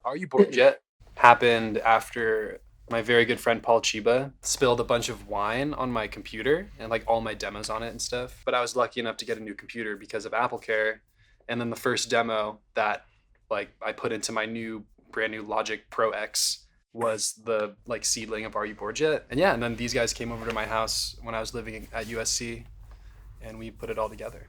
Are You Bored Yet happened after my very good friend Paul Chiba spilled a bunch of wine on my computer and like all my demos on it and stuff. But I was lucky enough to get a new computer because of Apple Care. And then the first demo that like I put into my brand new Logic Pro X was the like seedling of Are You Bored Yet? And yeah, and then these guys came over to my house when I was living at USC and we put it all together.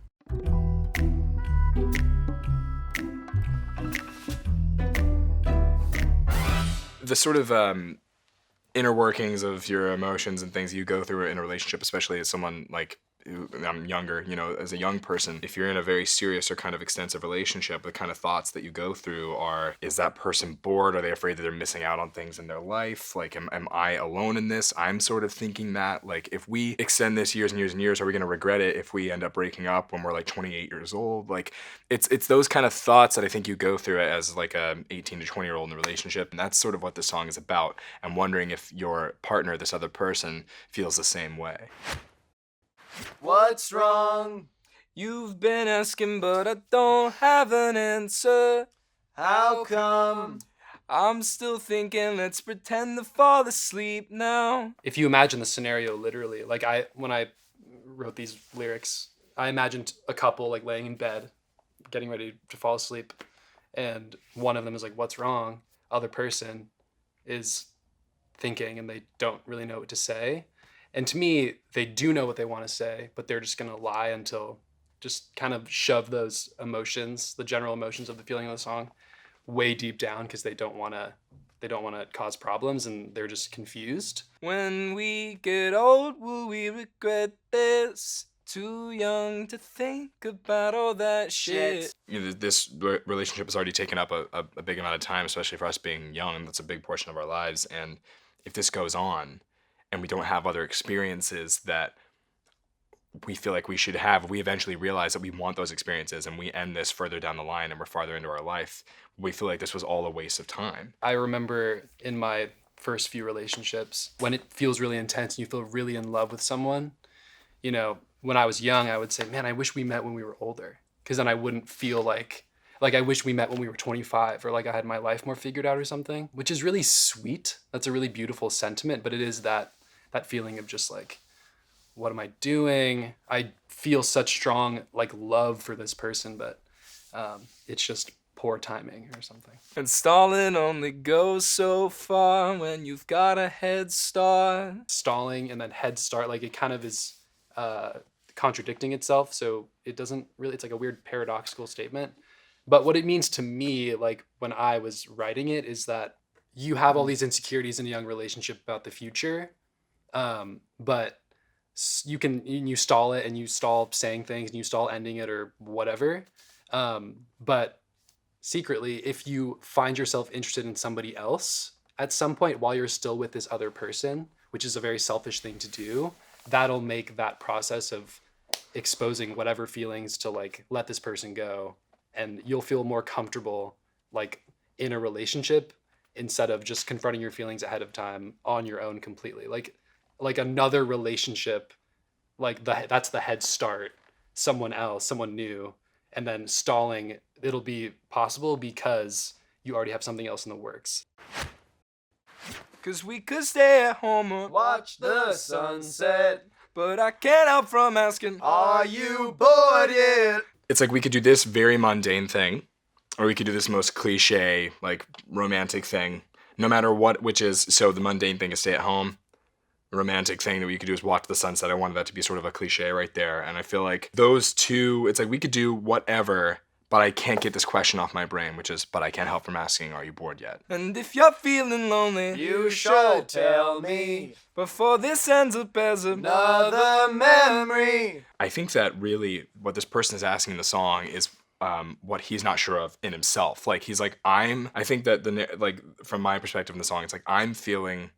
The sort of inner workings of your emotions and things you go through in a relationship, especially as someone like I'm younger, as a young person, if you're in a very serious or kind of extensive relationship, the kind of thoughts that you go through are, is that person bored? Are they afraid that they're missing out on things in their life? Like, am I alone in this? I'm sort of thinking that, like, if we extend this years and years and years, are we going to regret it if we end up breaking up when we're like 28 years old? Like, it's those kind of thoughts that I think you go through as like a 18 to 20-year-old in a relationship. And that's sort of what this song is about. I'm wondering if your partner, this other person, feels the same way. What's wrong? You've been asking, but I don't have an answer. How come? I'm still thinking, let's pretend to fall asleep now. If you imagine the scenario literally, like when I wrote these lyrics, I imagined a couple like laying in bed, getting ready to fall asleep, and one of them is like, what's wrong? Other person is thinking and they don't really know what to say. And to me, they do know what they want to say, but they're just going to lie until just kind of shove those emotions, the general emotions of the feeling of the song, way deep down because they don't want to cause problems and they're just confused. When we get old, will we regret this? Too young to think about all that shit. This relationship has already taken up a big amount of time, especially for us being young. That's a big portion of our lives. And if this goes on, and we don't have other experiences that we feel like we should have, we eventually realize that we want those experiences and we end this further down the line and we're farther into our life, we feel like this was all a waste of time. I remember in my first few relationships, when it feels really intense and you feel really in love with someone, when I was young, I would say, man, I wish we met when we were older. Because then I wouldn't feel like I wish we met when we were 25 or like I had my life more figured out or something, which is really sweet. That's a really beautiful sentiment, but it is that feeling of just like, what am I doing? I feel such strong like love for this person, but it's just poor timing or something. And stalling only goes so far when you've got a head start. Stalling and then head start, like it kind of is contradicting itself. So it doesn't really, it's like a weird paradoxical statement. But what it means to me, like when I was writing it, is that you have all these insecurities in a young relationship about the future. But you stall it and you stall saying things and you stall ending it or whatever. But secretly, if you find yourself interested in somebody else at some point while you're still with this other person, which is a very selfish thing to do, that'll make that process of exposing whatever feelings to like let this person go, and you'll feel more comfortable like in a relationship instead of just confronting your feelings ahead of time on your own completely. Like another relationship, like that's the head start, someone else, someone new, and then stalling, it'll be possible because you already have something else in the works. 'Cause we could stay at home or Watch the sunset. but I can't help from asking, Are you bored yet? It's like we could do this very mundane thing, or we could do this most cliche, like romantic thing, no matter what, which is, so the mundane thing is stay at home. Romantic thing that we could do is watch the sunset. I wanted that to be sort of a cliche right there. And I feel like those two, it's like we could do whatever, but I can't get this question off my brain, which is, but I can't help from asking, are you bored yet? And if you're feeling lonely, You should tell me before this ends up as another memory. I think that really what this person is asking in the song is what he's not sure of in himself. Like he's like, I think that like from my perspective in the song, it's like I'm feeling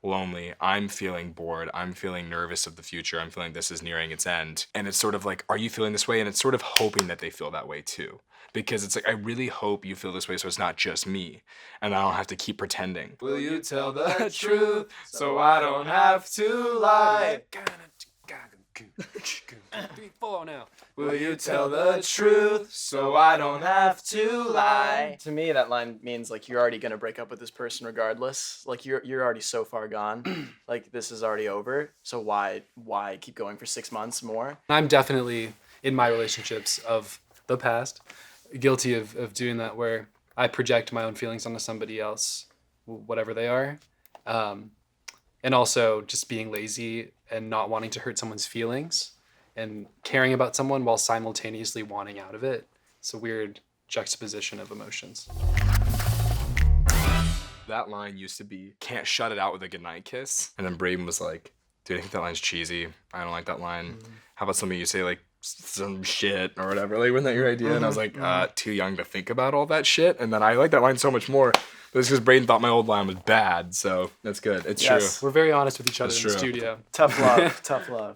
lonely, I'm feeling bored, I'm feeling nervous of the future, I'm feeling this is nearing its end. And it's sort of like, are you feeling this way? And it's sort of hoping that they feel that way too. Because it's like, I really hope you feel this way so it's not just me. And I don't have to keep pretending. Will you tell the truth so I don't have to lie? Follow now. Will you tell the truth so I don't have to lie? To me, that line means like you're already gonna break up with this person regardless. Like you're already so far gone. Like this is already over. So why keep going for 6 months more? I'm definitely in my relationships of the past guilty of doing that, where I project my own feelings onto somebody else, whatever they are. And also just being lazy and not wanting to hurt someone's feelings and caring about someone while simultaneously wanting out of it. It's a weird juxtaposition of emotions. That line used to be, can't shut it out with a goodnight kiss. And then Braden was like, dude, I think that line's cheesy. I don't like that line. How about something you say like some shit or whatever? Like, wasn't that your idea? And I was like, too young to think about all that shit. And then I like that line so much more. But it's because Braden thought my old line was bad. So that's good. It's Yes. true. We're very honest with each other That's in the true. studio. Tough love. Tough love.